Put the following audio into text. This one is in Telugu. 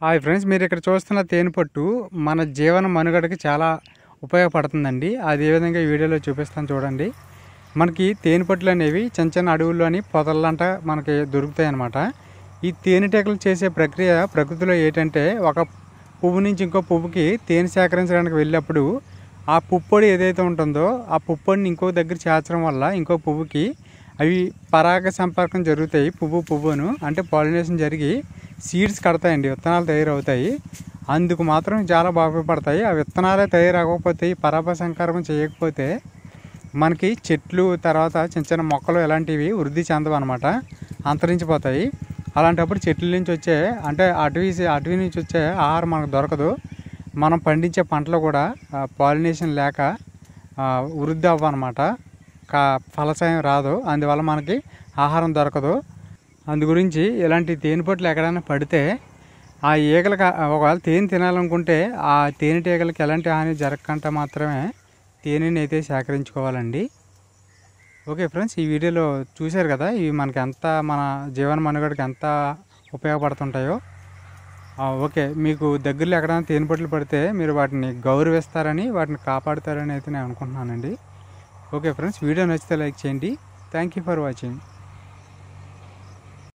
హాయ్ ఫ్రెండ్స్, మీరు ఇక్కడ చూస్తున్న తేనెపట్టు మన జీవన మనుగడకి చాలా ఉపయోగపడుతుందండి. అది ఏ విధంగా ఈ వీడియోలో చూపిస్తాను చూడండి. మనకి తేనెపట్టులు అనేవి చిన్న చిన్న అడవుల్లోని పొదలంట మనకి దొరుకుతాయి అన్నమాట. ఈ తేనెటీగలు చేసే ప్రక్రియ ప్రకృతిలో ఏంటంటే, ఒక పువ్వు నుంచి ఇంకో పువ్వుకి తేనె సేకరించడానికి వెళ్ళినప్పుడు ఆ పుప్పొడి ఏదైతే ఉంటుందో ఆ పుప్పొడిని ఇంకో దగ్గర చేర్చడం వల్ల ఇంకో పువ్వుకి అవి పరాగ సంపర్కం జరుగుతాయి. పువ్వును అంటే పాలినేషన్ జరిగి సీడ్స్ కడతాయండి, విత్తనాలు తయారవుతాయి. అందుకు మాత్రం చాలా బాగా ఉపయోగపడతాయి. ఆ విత్తనాలే తయారవ్వకపోతే, ఈ పరాగ సంకర్మం చేయకపోతే మనకి చెట్లు తర్వాత చిన్న చిన్న మొక్కలు ఇలాంటివి వృద్ధి చెందవు అనమాట, అంతరించిపోతాయి. అలాంటప్పుడు చెట్ల నుంచి వచ్చే అంటే అటవీ నుంచి వచ్చే ఆహారం మనకు దొరకదు. మనం పండించే పంటలు కూడా పాలినేషన్ లేక వృద్ధి అవ్వనమాట, ఫలసాయం రాదు. అందువల్ల మనకి ఆహారం దొరకదు. అందు గురించి ఇలాంటి తేనెపట్లు ఎక్కడైనా పడితే ఆ ఈగలకు ఒకవేళ తేనె తినాలనుకుంటే ఆ తేనెటీగలకి ఎలాంటి హాని జరగకుండా మాత్రమే తేనెని అయితే సేకరించుకోవాలండి. ఓకే ఫ్రెండ్స్, ఈ వీడియోలో చూశారు కదా, ఇవి మనకి ఎంత మన జీవన మనుగడకి ఎంత ఉపయోగపడుతుంటాయో. ఓకే, మీకు దగ్గరలో ఎక్కడైనా తేనెపట్లు పడితే మీరు వాటిని గౌరవిస్తారని, వాటిని కాపాడుతారని అయితే నేను అనుకుంటున్నానండి. ఓకే ఫ్రెండ్స్, వీడియో నచ్చితే లైక్ చేయండి. Thank you for watching.